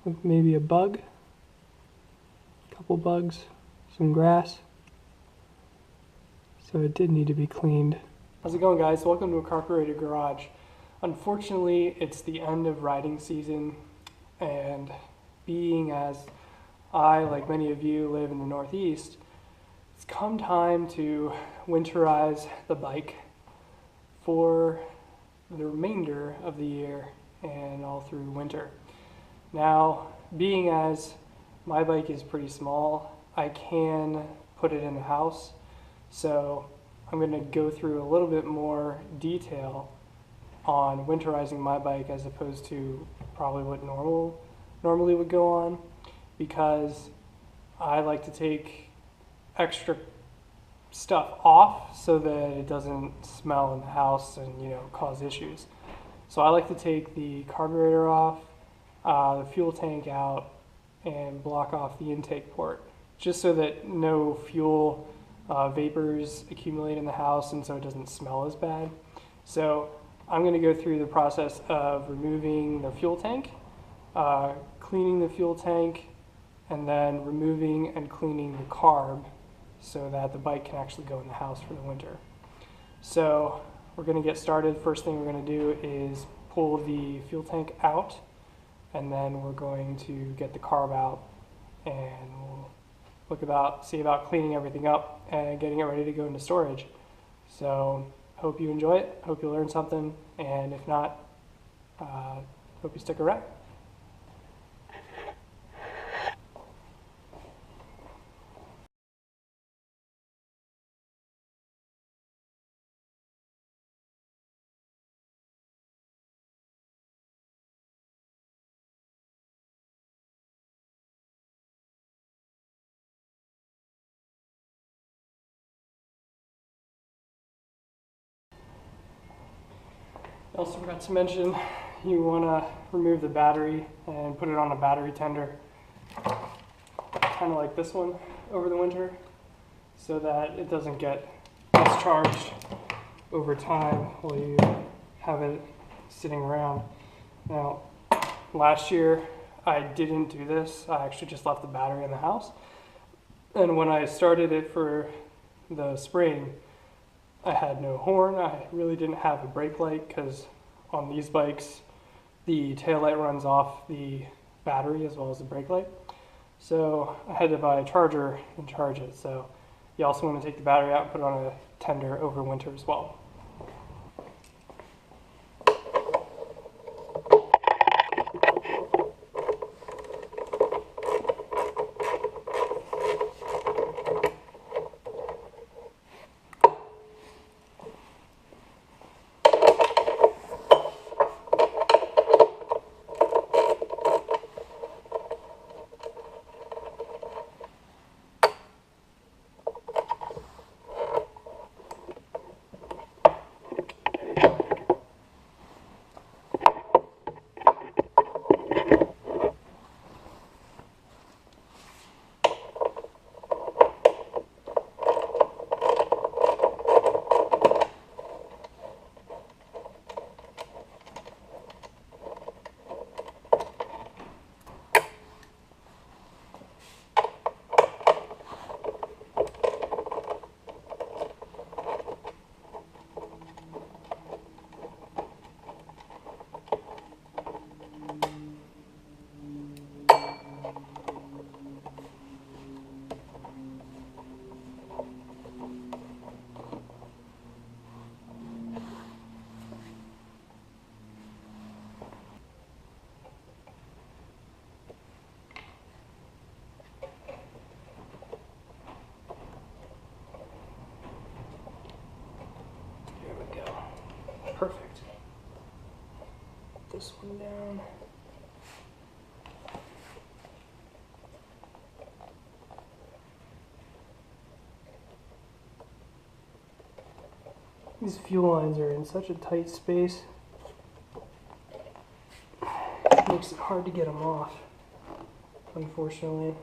with maybe a bug, a couple bugs, some grass. So it did need to be cleaned. How's it going, guys? Welcome to a carburetor garage. Unfortunately, it's the end of riding season, and being as I, like many of you, live in the Northeast, it's come time to winterize the bike for the remainder of the year and all through winter. Now, being as my bike is pretty small, I can put it in the house, so I'm going to go through a little bit more detail on winterizing my bike as opposed to probably what normally would go on, because I like to take extra stuff off so that it doesn't smell in the house and cause issues. So I like to take the carburetor off, the fuel tank out, and block off the intake port, just so that no fuel vapors accumulate in the house and so it doesn't smell as bad. So I'm going to go through the process of removing the fuel tank, cleaning the fuel tank, and then removing and cleaning the carb so that the bike can actually go in the house for the winter. So we're going to get started. First thing we're going to do is pull the fuel tank out, and then we're going to get the carb out, and we'll see about cleaning everything up and getting it ready to go into storage. So hope you enjoy it, hope you learn something, and if not, hope you stick around. I also forgot to mention, you want to remove the battery and put it on a battery tender, kind of like this one, over the winter, so that it doesn't get discharged over time while you have it sitting around. Now, last year I didn't do this. I actually just left the battery in the house, and when I started it for the spring, I had no horn. I really didn't have a brake light, because on these bikes the tail light runs off the battery as well as the brake light. So I had to buy a charger and charge it. So you also want to take the battery out and put it on a tender over winter as well. Perfect. Put this one down. These fuel lines are in such a tight space, it makes it hard to get them off, unfortunately.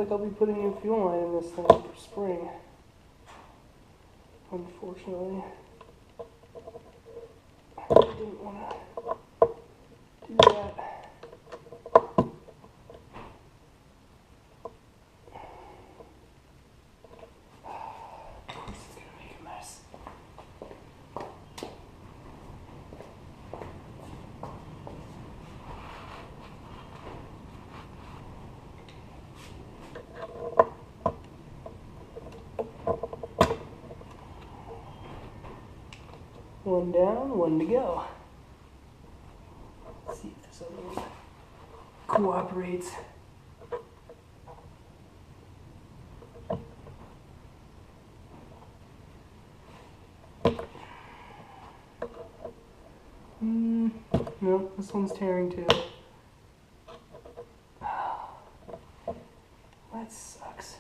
like I'll be putting new fuel line in this thing for spring. Unfortunately, I didn't want to do that. This is gonna make a mess. One down, one to go. Let's see if this other one cooperates. No, this one's tearing too. That sucks.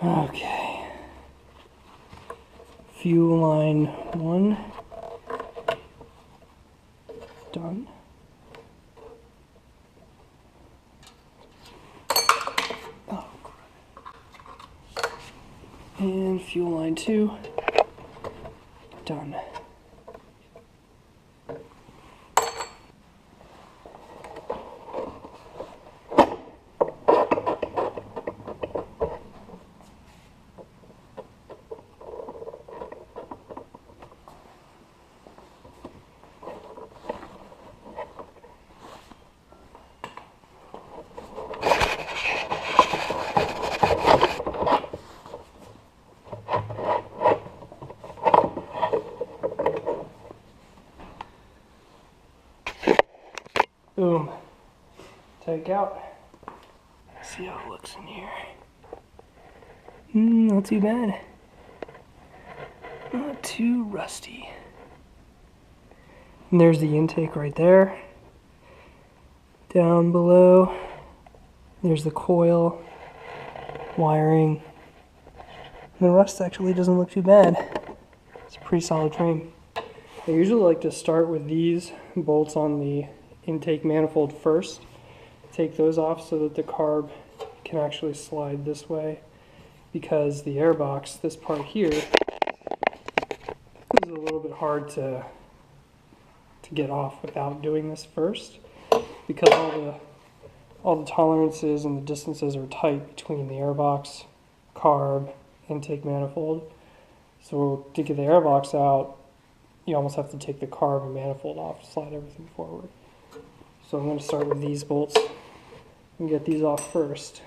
Okay. Fuel line 1 done. Oh, crap. And fuel line 2 done. Boom. Take out. See how it looks in here. Not too bad. Not too rusty. And there's the intake right there. Down below, there's the coil, wiring. And the rust actually doesn't look too bad. It's a pretty solid frame. I usually like to start with these bolts on the intake manifold first. Take those off so that the carb can actually slide this way, because the air box, this part here, is a little bit hard to get off without doing this first, because all the tolerances and the distances are tight between the air box, carb, intake manifold. So to get the air box out, you almost have to take the carb and manifold off to slide everything forward. So I'm going to start with these bolts and get these off first,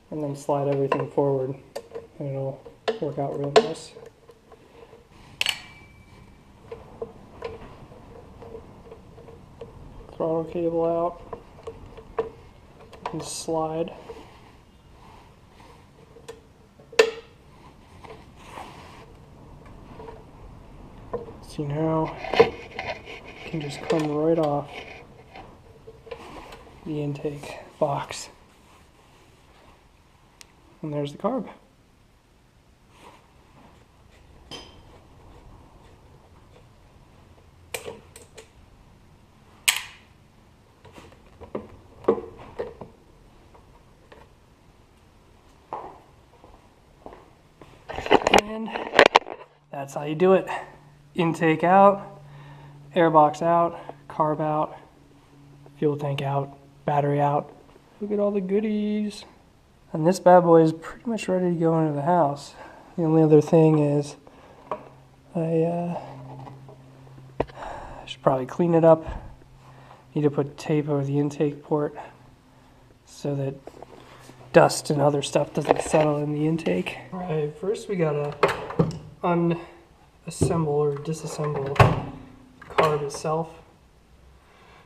and then slide everything forward, and it'll work out real nice. Throttle cable out and slide. See now, can just come right off the intake box. And there's the carb. And that's how you do it. Intake out, airbox out, carb out, fuel tank out, battery out. Look at all the goodies. And this bad boy is pretty much ready to go into the house. The only other thing is I should probably clean it up, Need to put tape over the intake port so that dust and other stuff doesn't settle in the intake. All right, first we gotta unassemble or disassemble the carb itself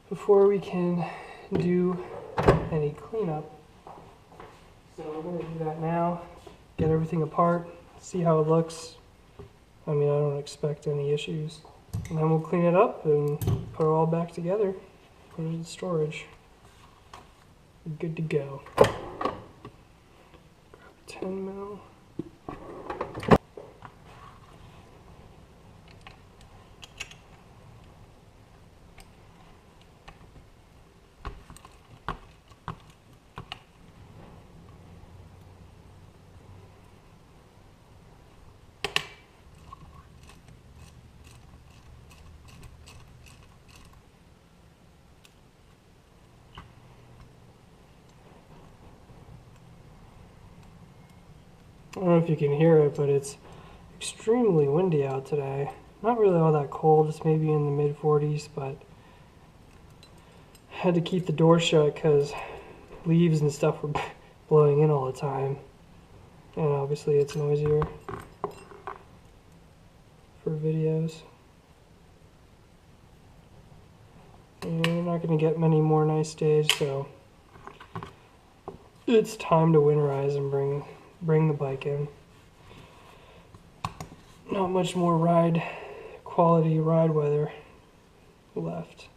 before we can do any cleanup. So we're gonna do that now, get everything apart, see how it looks. I mean, I don't expect any issues. And then we'll clean it up and put it all back together, put it in storage. We're good to go. Grab 10 mil. I don't know if you can hear it, but it's extremely windy out today. Not really all that cold, it's maybe in the mid 40s, but I had to keep the door shut because leaves and stuff were blowing in all the time. And obviously it's noisier for videos. And we're not going to get many more nice days, so it's time to winterize and bring the bike in. Not much more quality ride weather left.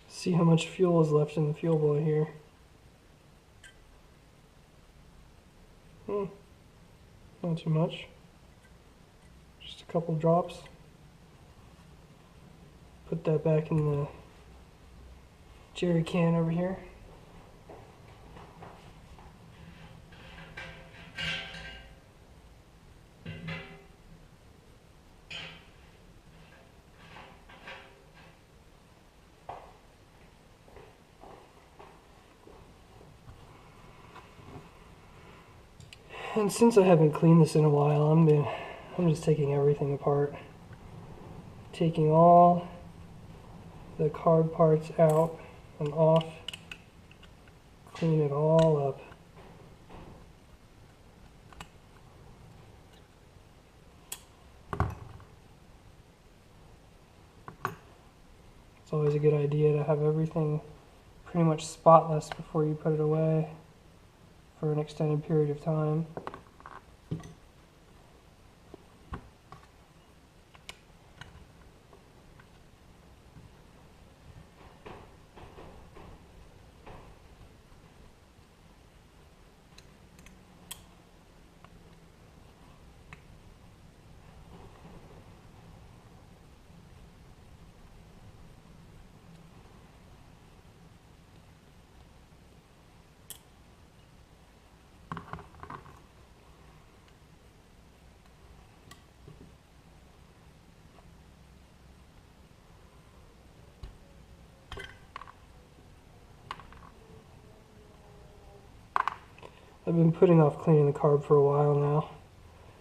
See how much fuel is left in the fuel boy here. Not too much. Just a couple drops. Put that back in the jerry can over here. And since I haven't cleaned this in a while, I'm just taking everything apart. Taking all the carb parts out and off. Clean it all up. It's always a good idea to have everything pretty much spotless before you put it away for an extended period of time. I've been putting off cleaning the carb for a while now.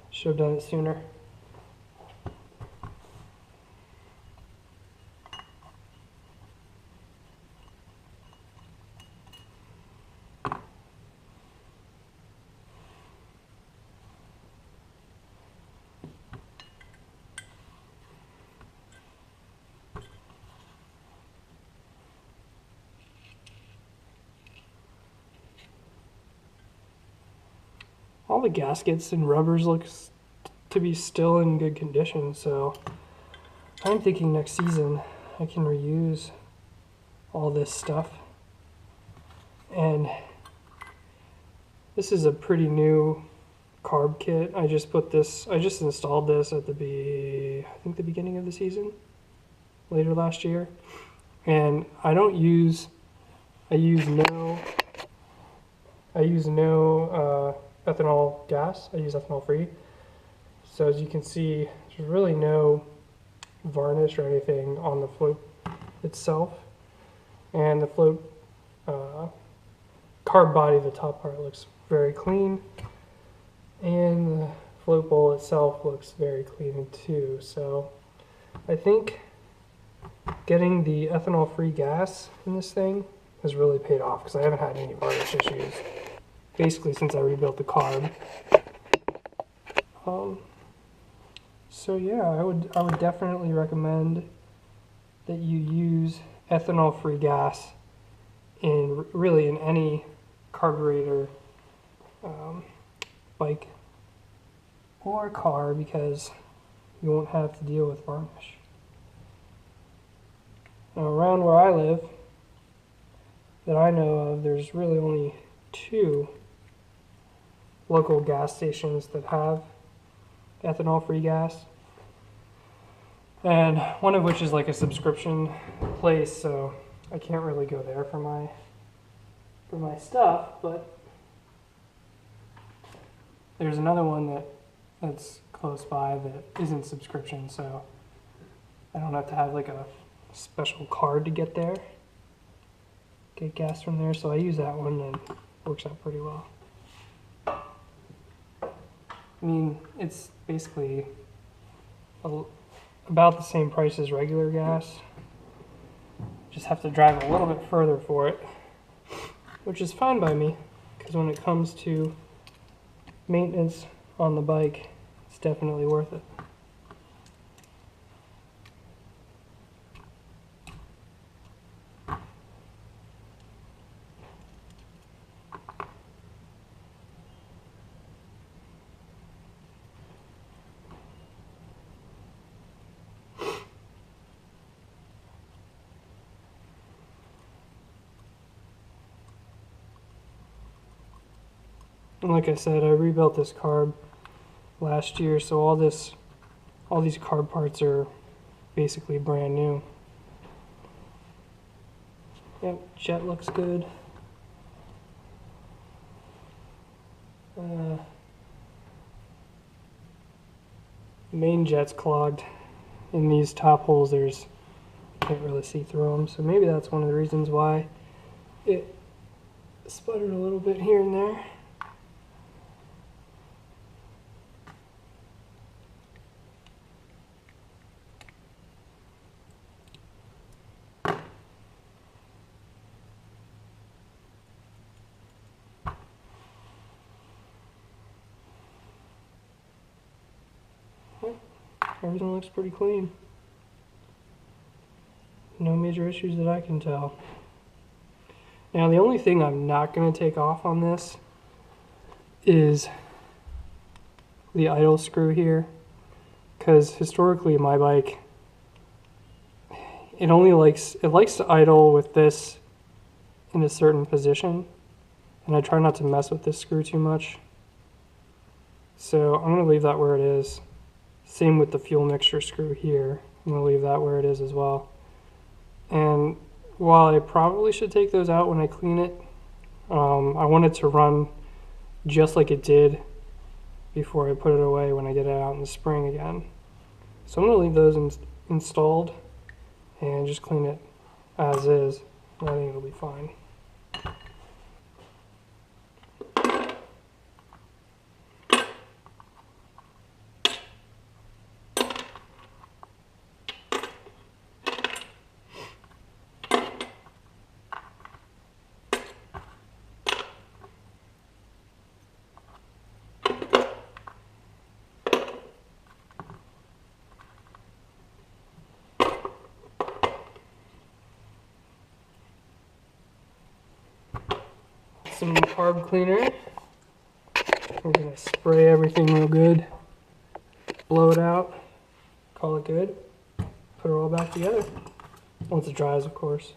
Should have done it sooner. the gaskets and rubbers look to be still in good condition, so I'm thinking next season I can reuse all this stuff. And this is a pretty new carb kit. I just installed this at I think the beginning of the season, later last year. And I use no ethanol gas. I use ethanol free. So as you can see, there's really no varnish or anything on the float itself. And the float carb body, the top part, looks very clean. And the float bowl itself looks very clean too. So I think getting the ethanol-free gas in this thing has really paid off, because I haven't had any varnish issues basically since I rebuilt the carb. So yeah, I would definitely recommend that you use ethanol-free gas in any carburetor, bike or car, because you won't have to deal with varnish. Now, around where I live, that I know of, there's really only 2 local gas stations that have ethanol-free gas, and one of which is like a subscription place, so I can't really go there for my stuff. But there's another one that's close by that isn't subscription, so I don't have to have like a special card to get gas from there. So I use that one, and it works out pretty well. I mean, it's basically about the same price as regular gas. Just have to drive a little bit further for it, which is fine by me, because when it comes to maintenance on the bike, it's definitely worth it. And like I said, I rebuilt this carb last year, so all these carb parts are basically brand new. Yep, jet looks good. Main jet's clogged. In these top holes, can't really see through them, so maybe that's one of the reasons why it sputtered a little bit here and there. Everything looks pretty clean. No major issues that I can tell. Now, the only thing I'm not going to take off on this is the idle screw here, because historically my bike, it likes to idle with this in a certain position, and I try not to mess with this screw too much. So I'm going to leave that where it is. Same with the fuel mixture screw here. I'm going to leave that where it is as well. And while I probably should take those out when I clean it, I want it to run just like it did before I put it away when I get it out in the spring again. So I'm going to leave those installed and just clean it as is. I think it'll be fine. Some carb cleaner. We're going to spray everything real good, blow it out, call it good, put it all back together. Once it dries, of course.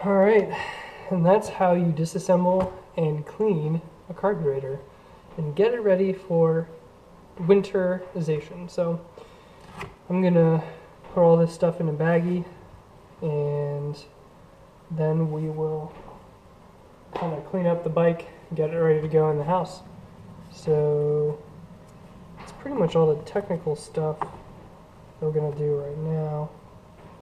Alright, and that's how you disassemble and clean a carburetor and get it ready for winterization. So I'm gonna put all this stuff in a baggie and then we will kind of clean up the bike and get it ready to go in the house. So it's pretty much all the technical stuff that we're gonna do right now.